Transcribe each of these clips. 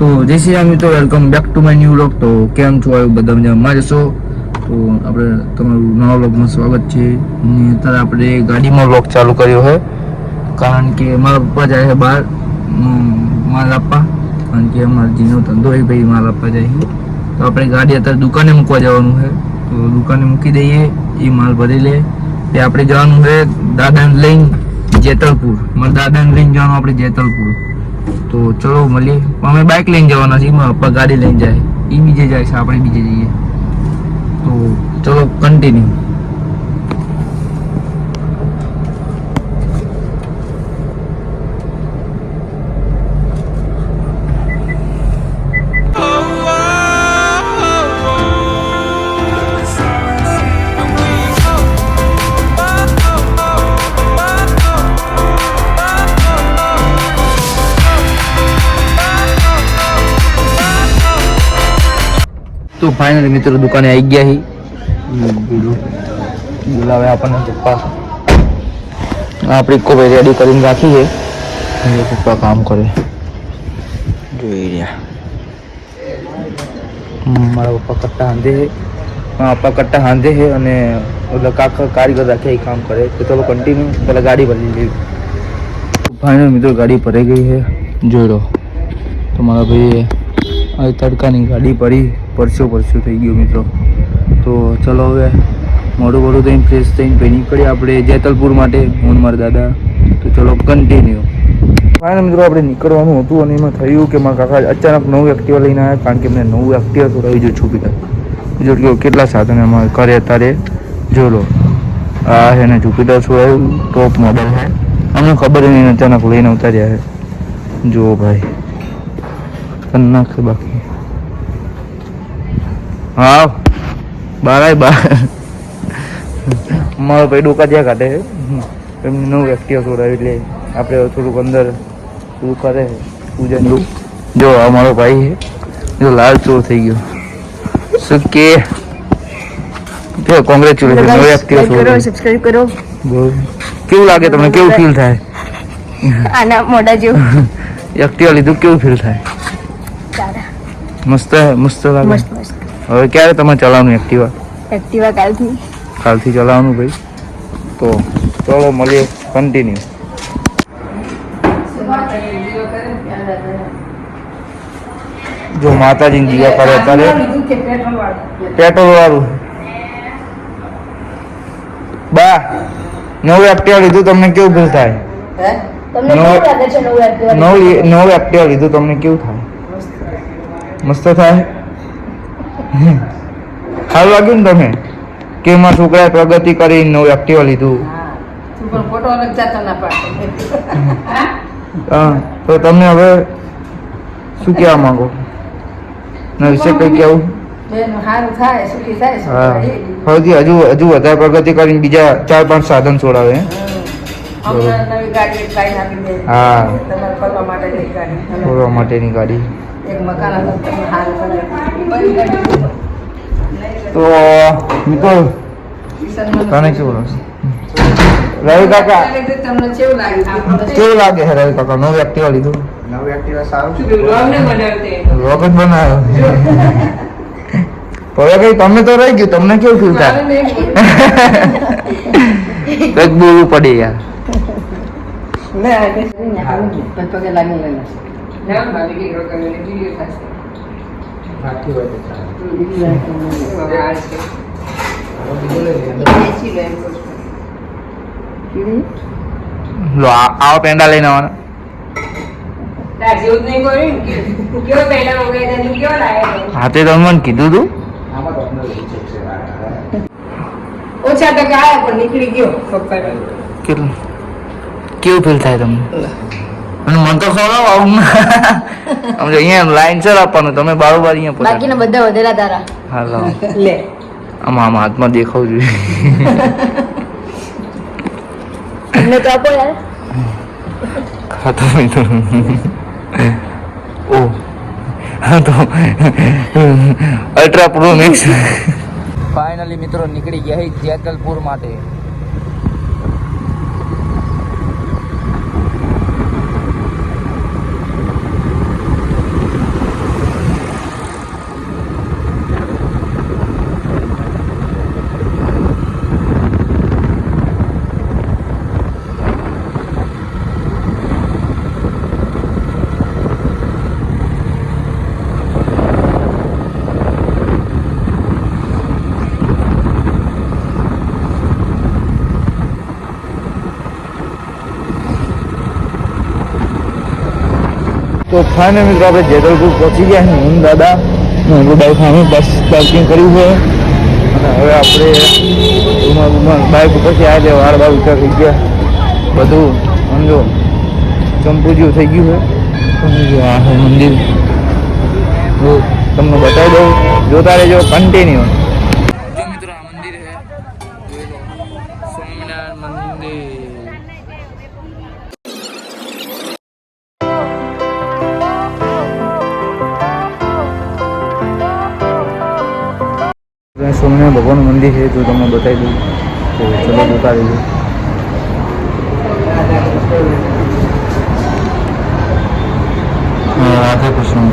તો જય શ્રી રામ મિત્રો, welcome back to my new vlog. તો કેમ છો બધા મજામાં જશો? તો આપણે તમારું નવા વ્લોગમાં સ્વાગત છે. અને અત્યારે આપણે ગાડીમાં વ્લોગ ચાલુ કર્યો છે, કારણ કે મારા પપ્પા જાય છે બહાર માલ આપવા, કારણ કે અમારા જીનો ધંધો એ ભાઈ માલ આપવા જાય છે. તો આપણે ગાડી અત્યારે દુકાને મૂકવા જવાનું છે, તો દુકાને મૂકી દઈએ, એ માલ ભરી લે. તે આપણે જવાનું છે દાદાને લઈને જેતલપુર. મારા દાદાને લઈને જવાનું આપણે જેતલપુર. તો ચલો મળીએ. અમે બાઇક લઈને જવાના છીએ, મારા પપ્પા ગાડી લઈને જાય, એ બીજે જાય છે, આપણે બીજે જઈએ. તો ચલો કન્ટિન્યુ. તો ફાઇનલી મિત્રો દુકાને આવી ગયા હી. બોલાવે આપણને પપ્પા. આપણે ઇકો ભાઈ રેડી કરીને રાખી છે, પપ્પા કામ કરે જોઈ રહ્યા. મારા પપ્પા કટ્ટા હાંધે છે, મારા પપ્પા કટ્ટા હાંધે છે અને એટલે કાકા કારીગર રાખે એ કામ કરે. તો ચલો કન્ટિન્યુ. પહેલાં ગાડી ભરી લીધી. ફાઇનલ મિત્રો ગાડી ભરાઈ ગઈ છે, જોઈ લો. તો મારા ભાઈ આ તડકાની ગાડી ભરી પરસ્યો થઈ ગયો મિત્રો. તો ચલો હવે મોડું થઈને ફ્રેશ થઈને પછી નીકળીએ આપણે જેતલપુર માટે, હું મારા દાદા. તો ચલો કન્ટિન્યુ. ફાઇનલ મિત્રો આપણે નીકળવાનું હતું અને એમાં થયું કે મારા કાકા અચાનક નવું એક્ટિવા લઈને આવ્યા, કારણ કે એમને નવું એક્ટિવા છોડાવી જો જુપિટર. જો કેટલા સાધન અમારે કરે અત્યારે જો લો. આ છે ને જુપિટર છોડાવ્યું, ટોપ મોડલ છે, અમને ખબર નહીં, અચાનક લઈને ઉતાર્યા છે. જુઓ ભાઈ નાખે બાકી. હા બાર મારો ભાઈ ડોકા જ્યાં કાઢે છે, એમને નવું એક્ટિવા છોડાવ્યું એટલે આપણે થોડુંક અંદર શું કરે પૂજન. જો આ મારો ભાઈ છે, જો લાલ ચોર થઈ ગયો. શું કે કોંગ્રેચ્યુલેશન, નવું એક્ટિવા છોડાવ્યું. સબસ્ક્રાઇબ કરો. કેવું લાગે તમને? કેવું ફીલ થાય? આના મોઢા જેવું એક્ટિવા લીધું કેવું ફીલ થાય? મસ્ત લાગે. મસ્ત. હવે ક્યારે તમારે ચલાવવાનું એક્ટિવા? કાલથી ચલાવવાનું ભાઈ. તો ચલો મળીએ કન્ટિન્યુ. જો માતાજીની દીવા કરે અત્યારે પેટ્રોલ વાળું. બા નવું એક્ટિવા લીધું, તમને કેવું ફીલ થાય? નવું એક્ટિવા લીધું તમને કેવું થાય? મસ્ત થાય. સારું લાગ્યું ને તમે કે મારા છોકરાએ પ્રગતિ કરી, નવું એક્ટિવા લીધું? હા. તો તમને હવે શું કહેવા માંગો ના વિશે કઈ કેવું? હા સૌથી હજુ વધારે પ્રગતિ કરીને બીજા 4-5 સાધન છોડાવે. હા ફરવા માટેની ગાડી. તો મિત્રો તને કેવું લાગે રવિ કાકા? કેવું લાગે છે રવિ કાકા નવું એક્ટિવા લીધું? નવું એક્ટિવા સારું છે. વ્લોગ જ બનાવ્યો. હવે કઈ તમે તો રહી ગયું, તમને કેવું ફીલ થાય? કઈક બોલવું પડે યાર. લો આવો પેંડા લઈને આવવાના. હા તે તમે મને કીધું તું. ઓછા ટકા આવ્યા પણ નીકળી ગયો. કેટલું કેવું ફીલ થાય તમને? અને મન તો ખવડાવો આવું. અહીંયા લાઈન સર આપવાનું, તમે બારોબાર અહીંયા બાકીના બધા વધેલા તારા. હાલો લે આમાં હાથમાં દેખાવ જોઈએ. અમને તો આપો યાર. ખાતો નહીં તો ઓ હા તો અલ્ટ્રા પ્રો મેક્સ. ફાઇનલી મિત્રો નીકળી ગયા જેતલપુર માટે. તો ફાઇનલ મિત્રો આપણે જેતલપુર પહોંચી ગયા છે. હું દાદા બાઇક સામે બસ પાર્કિંગ કર્યું છે અને હવે આપણે બાઇક ઉપરથી આવ્યા છે. વાળ બાળ ઊંચા થઈ ગયા, બધું સમજો ચંપુ જેવું થઈ ગયું છે. સમજો આ છે મંદિર, હું તમને બતાવી દઉં, જોતા રહેજો કન્ટિન્યુ. જો મિત્રો આ મંદિર છે, જોઈ લો, સ્વામિનારાયણ મંદિર. સ્વામિનારાયણ ભગવાનનું મંદિર છે, જો તમને બતાવી દઉં તો ચલો જોતા રહેજો. રાધા કૃષ્ણ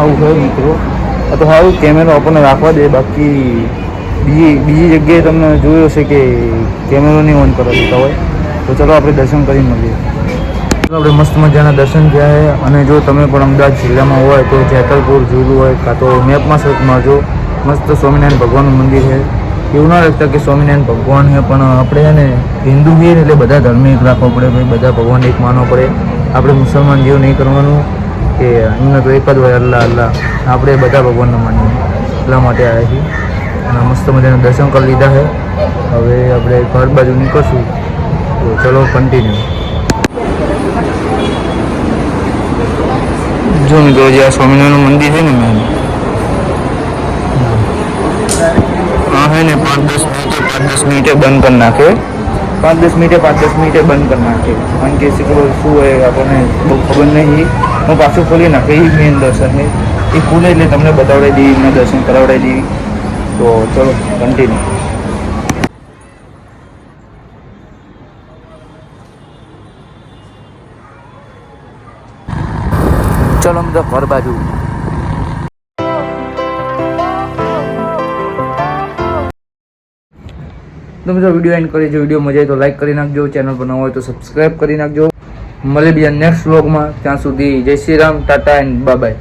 આવું હોય મિત્રો. આ તો સારું કેમેરો આપણને રાખવા દે, બાકી બીજી જગ્યાએ તમને જોયો હશે કે કેમેરો નહીં ઓન કરવા દેતા હોય. તો ચલો આપણે દર્શન કરી મળીએ. આપણે મસ્ત મજાના દર્શન થયા છે. અને જો તમે પણ અમદાવાદ જિલ્લામાં હોય તો જેતલપુર જોયેલું હોય કાં તો મેપમાં સર્ચ મારજો. મસ્ત સ્વામિનારાયણ ભગવાનનું મંદિર છે. એવું ના લાગતા કે સ્વામિનારાયણ ભગવાન છે, પણ આપણે છે ને હિન્દુ છીએ એટલે બધા ધર્મ એક રાખવો પડે ભાઈ, બધા ભગવાન એક માનવો પડે. આપણે મુસલમાન જેવું નહીં કરવાનું કે એમને તો એક જ હોય અલ્લાહ અલ્લાહ. આપણે બધા ભગવાનને માનીએ, એટલા માટે આવ્યા છીએ. અને મસ્ત મજાના દર્શન કરી લીધા છે. હવે આપણે ઘર બાજુ નીકળશું, તો ચલો કન્ટિન્યુ. જો મિત્રો જે આ સ્વામિનારાયણનું મંદિર છે ને મેન, હા है ને 5-10 મિનિટે બંધ કરી નાખે. 5-10 મિનિટે બંધ કરી નાખે. કારણ કે શું હોય આપણને બહુ ખબર નહીં. હું પાછું ખોલી નાખે. એ મેન દર્શન છે, એ ખુલે એટલે તમને બતાવડાવી દઈએ, એમના દર્શન કરાવડાવી દઈએ. તો ચલો કન્ટિન્યુ. ચલો બધા ઘર બાજુ. તો મિત્રો વિડીયો એન્ડ કરી, જો વિડીયો મજા આવે તો લાઈક કરી નાખજો, ચેનલ પર ન હોય તો સબસ્ક્રાઈબ કરી નાખજો. મળે બીજા નેક્સ્ટ વ્લોગમાં. ત્યાં સુધી જય Shri Ram, Tata and bye bye.